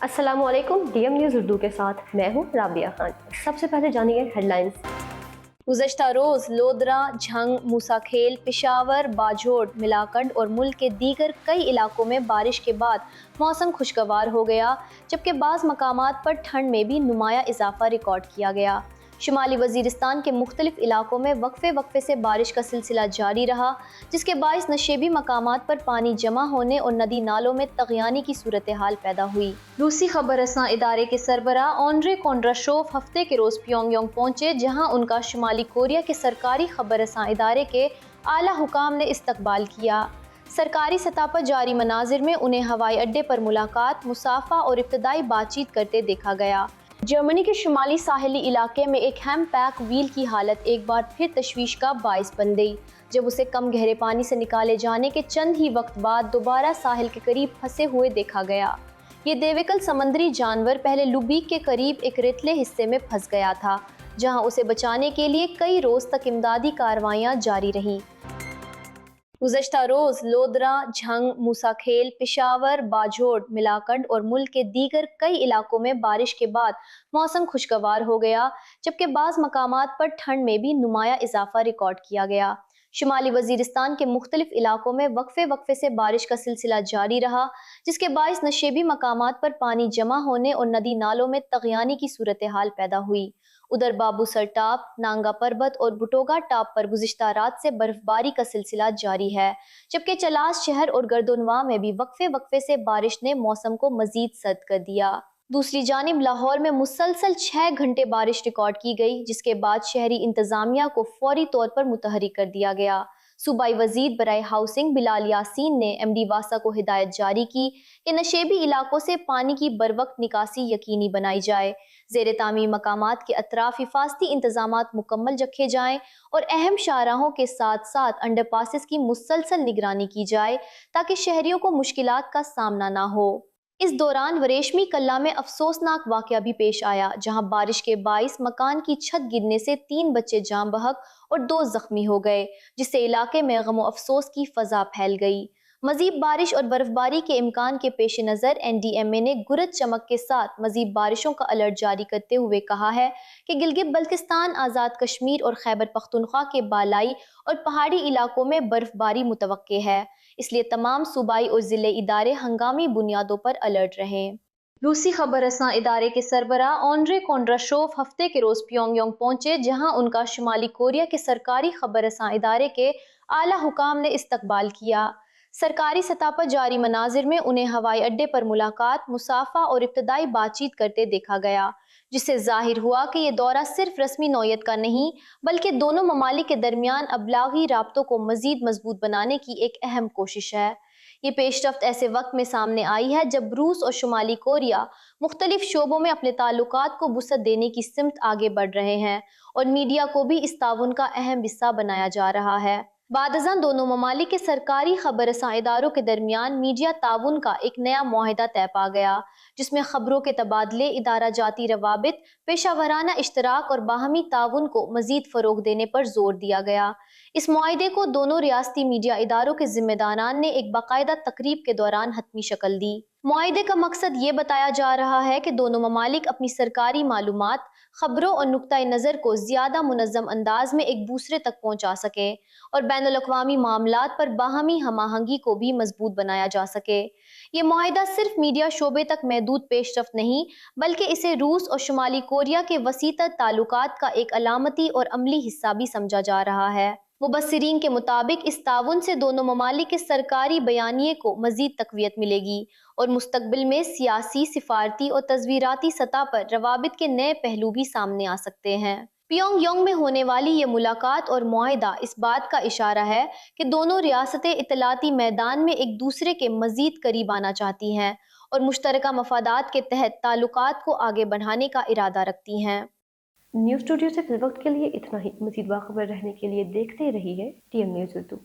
अस्सलाम वालेकुम। DM news Urdu के साथ मैं हूँ राबिया खान। सबसे पहले जानिए हेडलाइंस। गुज़श्ता रोज़ लोधरा, झंग, मूसाखेल, पेशावर, बाजोड़, मिलाकंड और मुल्क के दीगर कई इलाकों में बारिश के बाद मौसम खुशगवार हो गया, जबकि बाज़ मकामात पर ठंड में भी नुमाया इजाफा रिकॉर्ड किया गया। शुमाली वज़ीरिस्तान के मुख्तलिफ इलाकों में वक्फे वक्फे से बारिश का सिलसिला जारी रहा, जिसके बाइस नशेबी मकामात पर पानी जमा होने और नदी नालों में तग़यानी की सूरत हाल पैदा हुई। रूसी खबर रसां इदारे के सरबरा ऑन्ड्रे कोंड्राशोव हफ्ते के रोज़ प्योंगयांग पहुंचे, जहां उनका शुमाली कोरिया के सरकारी खबर रसां इदारे के आला हुकाम ने इस्तकबाल किया। सरकारी सतह पर जारी मनाजिर में उन्हें हवाई अड्डे पर मुलाकात, मुसाफा और इब्तदाई बातचीत करते देखा गया। जर्मनी के शुमाली साहिली इलाके में एक हैम पैक व्हील की हालत एक बार फिर तशवीश का बाइस बन गई, जब उसे कम गहरे पानी से निकाले जाने के चंद ही वक्त बाद दोबारा साहिल के करीब फंसे हुए देखा गया। ये देविकल समंदरी जानवर पहले लुबीक के करीब एक रेतले हिस्से में फंस गया था, जहां उसे बचाने के लिए कई रोज तक इमदादी कार्रवाइयां जारी रहीं। गुज़श्ता रोज़ लोधरा, झंग, मूसाखेल, पेशावर, बाजोड़, मिलाकंड और मुल्क के दीगर कई इलाकों में बारिश के बाद मौसम खुशगवार हो गया, जबकि बाज़ मकामात पर ठंड में भी नुमाया इजाफा रिकॉर्ड किया गया। शुमाली वज़ीरिस्तान के मुख्तलिफ इलाकों में वक्फे वक्फे से बारिश का सिलसिला जारी रहा, जिसके बाइस नशेबी मकामात पर पानी जमा होने और नदी नालों में तग़यानी की सूरत हाल पैदा हुई। उधर बाबूसर टाप, नांगा पर्बत और बुटोगा टाप पर गुज़िश्ता रात से बर्फबारी का सिलसिला जारी है, जबकि चलास शहर और गर्दोनवा में भी वक्फे वक्फे से बारिश ने मौसम को मजीद सर्द कर दिया। दूसरी जानिब लाहौर में मुसलसल 6 घंटे बारिश रिकॉर्ड की गई, जिसके बाद शहरी इंतजामिया को फौरी तौर पर मुतहरिक कर दिया गया। सूबाई वजीर बराए हाउसिंग बिलाल यासीन ने एमडी वासा को हिदायत जारी की कि नशेबी इलाकों से पानी की बरवक्त निकासी यकीनी बनाई जाए, ज़ेर तामीर मकामात के अतराफ हिफाजती इंतजामात मुकम्मल रखे जाएं और अहम शाहराहों के साथ साथ अंडरपासेस की मुसलसल निगरानी की जाए, ताकि शहरियों को मुश्किलात का सामना ना हो। इस दौरान वरेशमी कल्ला में अफसोसनाक वाक़या भी पेश आया, जहां बारिश के बाइस मकान की छत गिरने से 3 बच्चे जान बहक और 2 जख्मी हो गए, जिससे इलाके में गम और अफसोस की फजा फैल गई। मजीद बारिश और बर्फबारी के इम्कान के पेश नज़र NDMA ने गुरज चमक के साथ मजीद बारिशों का अलर्ट जारी करते हुए कहा है कि गिलगित बल्तिस्तान, आज़ाद कश्मीर और खैबर पख्तूनख्वा के बालाई और पहाड़ी इलाकों में बर्फबारी मुतवक्के है, इसलिए तमाम सूबाई और ज़िले इदारे हंगामी बुनियादों पर अलर्ट रहें। रूसी खबर रसां इदारे के सरबरा ऑन्ड्रे कोंड्राशोव हफ्ते के रोज़ प्योंगयांग पहुंचे, जहां उनका शुमाली कोरिया के सरकारी खबर रसां इदारे के आला हुकाम ने इस्तकबाल किया। सरकारी सतह पर जारी मनाजिर में उन्हें हवाई अड्डे पर मुलाकात, मुसाफा और इब्तदाई बातचीत करते देखा गया, जिससे जाहिर हुआ कि ये दौरा सिर्फ रस्मी नौयत का नहीं, बल्कि दोनों ममालिक के दरमियान अबलागी राब्तों को मजीद मजबूत बनाने की एक अहम कोशिश है। ये पेशरफ्त ऐसे वक्त में सामने आई है जब रूस और शुमाली कोरिया मुख्तलिफ शोबों में अपने ताल्लुकात को वुसअत देने की सिमत आगे बढ़ रहे हैं और मीडिया को भी इस ताउन का अहम हिस्सा बनाया जा रहा है। बादअज़ां दोनों ममालिक के सरकारी खबर रसां इदारों के दरमियान मीडिया ताउन का एक नया मुआहिदा तय पा गया, जिसमें खबरों के तबादले, इदारा जाती रवाबित, पेशावराना इश्तराक और बाहमी ताउन को मजीद फ़रोग देने पर जोर दिया गया। इस मुआहिदे को दोनों रियासती मीडिया इदारों के जिम्मेदारान ने एक बाकायदा तकरीब के दौरान हतमी शक्ल दी। मुआहिदे का मकसद ये बताया जा रहा है कि दोनों ममालिक अपनी सरकारी मालूमात, खबरों और नुक्ताए नज़र को ज़्यादा मुनज़्ज़म अंदाज में एक दूसरे तक पहुँचा सकें और बैनुल-अक़वामी मामलात पर बाहमी हमाहंगी को भी मजबूत बनाया जा सके। ये मुआहिदा सिर्फ मीडिया शोबे तक महदूद पेशरफ्त नहीं, बल्कि इसे रूस और शुमाली कोरिया के वसीतर ताल्लुकात का एक अलामती और अमली हिस्सा भी समझा जा रहा है। मुबस्सिरीन के मुताबिक इस ताउन से दोनों ममालिक के सरकारी बयानिए को मजीद तक़वियत मिलेगी और मुस्तक़बिल में सियासी, सिफारती और तज़वीराती सतह पर रवाबित के नए पहलू भी सामने आ सकते हैं। प्योंगयांग में होने वाली ये मुलाकात और मुआहिदा इस बात का इशारा है कि दोनों रियासतें इत्तलाती मैदान में एक दूसरे के मजीद करीब आना चाहती हैं और मुश्तरका मफादात के तहत ताल्लुकात को आगे बढ़ाने का इरादा रखती हैं। न्यूज़ स्टूडियो से फिल वक्त के लिए इतना ही। मज़ीद बाखबर रहने के लिए देखते रहिए डीएम न्यूज़ उर्दू।